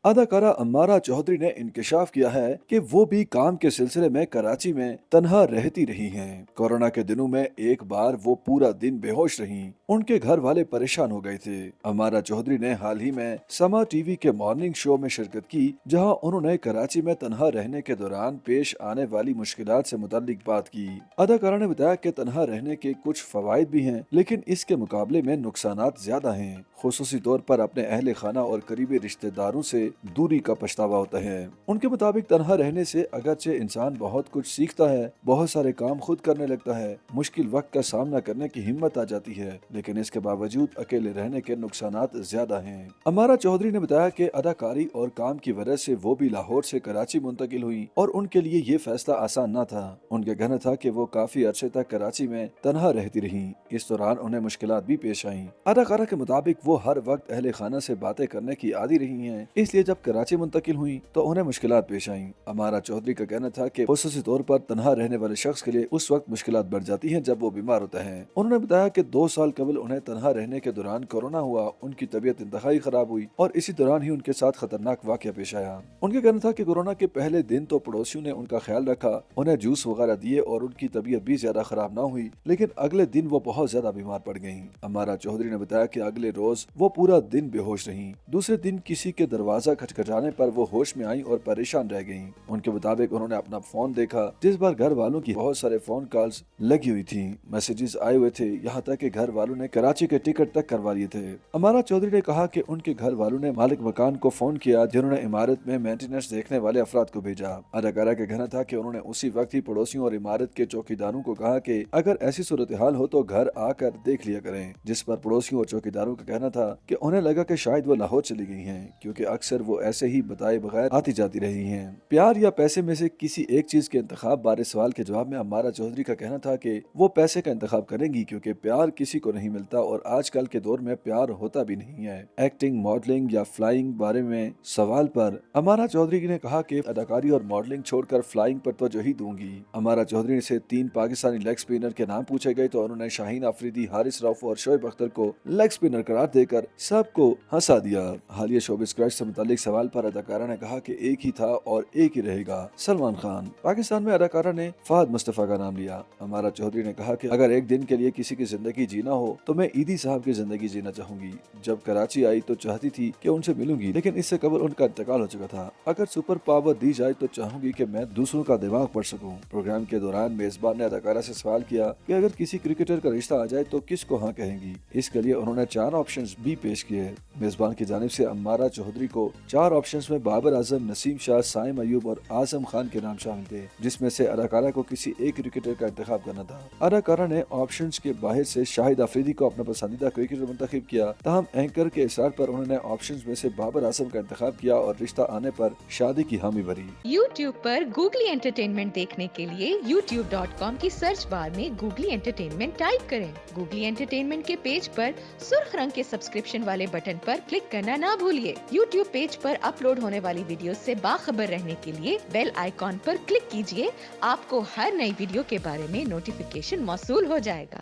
अदाकारा अम्मारा चौधरी ने इंकशाफ किया है कि वो भी काम के सिलसिले में कराची में तन्हा रहती रही हैं। कोरोना के दिनों में एक बार वो पूरा दिन बेहोश रहीं। उनके घर वाले परेशान हो गए थे। अम्मारा चौधरी ने हाल ही में समा टीवी के मॉर्निंग शो में शिरकत की, जहां उन्होंने कराची में तन्हा रहने के दौरान पेश आने वाली मुश्किलात से मुताल्लिक बात की। अदाकारा ने बताया कि तन्हा रहने के कुछ फवाइद भी हैं, लेकिन इसके मुकाबले में नुकसानात ज्यादा हैं। खुसूसी तौर पर अपने अहले खाना और करीबी रिश्तेदारों से दूरी का पछतावा होता है। उनके मुताबिक तन्हा रहने से अगरचे इंसान बहुत कुछ सीखता है, बहुत सारे काम खुद करने लगता है, मुश्किल वक्त का सामना करने की हिम्मत आ जाती है, लेकिन इसके बावजूद अकेले रहने के नुकसानात ज्यादा हैं। अमारा चौधरी ने बताया कि अदाकारी और काम की वजह से वो भी लाहौर से कराची मुंतकिल हुई और उनके लिए ये फैसला आसान न था। उनका कहना था कि वो काफी अरसे तक कराची में तन्हा रहती रही। इस दौरान उन्हें मुश्किलात भी पेश आईं। अदाकारा के मुताबिक वो हर वक्त अहले खाना से बातें करने की आदी रही हैं, इसलिए जब कराची मुंतकिल हुई तो उन्हें मुश्किलात पेश आईं। अमारा चौधरी का कहना था कि खुसूसी तौर पर तन्हा रहने वाले शख्स के लिए उस वक्त मुश्किलात बढ़ जाती हैं जब वो बीमार होता है। उन्होंने बताया कि 2 साल कबल उन्हें तन्हा रहने के दौरान कोरोना हुआ, उनकी तबीयत इंतहाई खराब हुई और इसी दौरान ही उनके साथ खतरनाक वाकया पेश आया। उनका कहना था कि कोरोना के पहले दिन तो पड़ोसियों ने उनका ख्याल रखा, उन्हें जूस वगैरह दिए और उनकी तबीयत भी ज्यादा खराब न हुई, लेकिन अगले दिन वो बहुत ज्यादा बीमार पड़ गयी। अमारा चौधरी ने बताया कि अगले रोज वो पूरा दिन बेहोश रहीं। दूसरे दिन किसी के दरवाजा खटखटाने पर वो होश में आई और परेशान रह गईं। उनके मुताबिक उन्होंने अपना फोन देखा, जिस पर घर वालों की बहुत सारे फोन कॉल्स लगी हुई थी, मैसेजेस आए हुए थे, यहाँ तक कि घर वालों ने कराची के टिकट तक करवा लिए थे। अमारा चौधरी ने कहा कि उनके घर वालों ने मालिक मकान को फोन किया, जिन्होंने इमारत में मेंटेनेंस देखने वाले अफराद को भेजा। अदाकारा का कहना था कि उन्होंने उसी वक्त ही पड़ोसियों और इमारत के चौकीदारों को कहा कि अगर ऐसी सूरत हाल हो तो घर आकर देख लिया करें, जिस पर पड़ोसियों और चौकीदारों का कहना था कि उन्हें लगा कि शायद वो लाहौर चली गई हैं, क्योंकि अक्सर वो ऐसे ही बताए बगैर आती जाती रही हैं। प्यार या पैसे में से किसी एक चीज के इंतखाब बारे सवाल के जवाब में अम्मारा चौधरी का कहना था कि वो पैसे का इंतखाब करेंगी, क्योंकि प्यार किसी को नहीं मिलता और आजकल के दौर में प्यार होता भी नहीं है। एक्टिंग, मॉडलिंग या फ्लाइंग बारे में सवाल पर अम्मारा चौधरी ने कहा कि अदाकारी और मॉडलिंग छोड़कर फ्लाइंग पर तवज्जो ही दूंगी। अम्मारा चौधरी से 3 पाकिस्तानी लेग स्पिनर के नाम पूछे गए तो उन्होंने शाहीन अफरीदी, हारिस रऊफ और शोएब अख्तर को लेग स्पिनर करार देकर सबको हंसा दिया। हालिया शोबिस क्रश से मुतालिक सवाल पर अदाकारा ने कहा कि एक ही था और एक ही रहेगा, सलमान खान। पाकिस्तान में अदाकारा ने फहद मुस्तफा का नाम लिया। अमारा चौधरी ने कहा कि अगर एक दिन के लिए किसी की जिंदगी जीना हो तो मैं ईदी साहब की जिंदगी जीना चाहूंगी। जब कराची आई तो चाहती थी कि उनसे मिलूंगी, लेकिन इससे कबल उनका इंतकाल हो चुका था। अगर सुपर पावर दी जाए तो चाहूंगी कि मैं दूसरों का दिमाग पढ़ सकूं। प्रोग्राम के दौरान मेजबान ने अदाकारा से सवाल किया कि अगर किसी क्रिकेटर का रिश्ता आ जाए तो किसको हाँ कहेंगी। इसके लिए उन्होंने 4 ऑप्शंस भी पेश किए। मेजबान की जानिब से अम्मारा चौधरी को 4 ऑप्शंस में बाबर आजम, नसीम शाह, साइम अयूब और आजम खान के नाम शामिल थे, जिसमें से अदाकारा को किसी एक क्रिकेटर का इंतखाब करना था। अदाकारा ने ऑप्शंस के बाहर से शाहिद अफरीदी को अपना पसंदीदा क्रिकेटर मुंतखब किया, ताहम एंकर के इसरार पर उन्होंने ऑप्शंस में से बाबर आजम का इंतखाब किया और रिश्ता आने पर शादी की हामी भरी। YouTube पर गूगली एंटरटेनमेंट देखने के लिए youtube.com की सर्च बार में गूगली एंटरटेनमेंट टाइप करें। गूगली एंटरटेनमेंट के पेज पर सुर्ख रंग के सब्सक्रिप्शन वाले बटन पर क्लिक करना ना भूलिए। YouTube पेज पर अपलोड होने वाली वीडियो से बाखबर रहने के लिए बेल आइकॉन पर क्लिक कीजिए। आपको हर नई वीडियो के बारे में नोटिफिकेशन मौसूल हो जाएगा।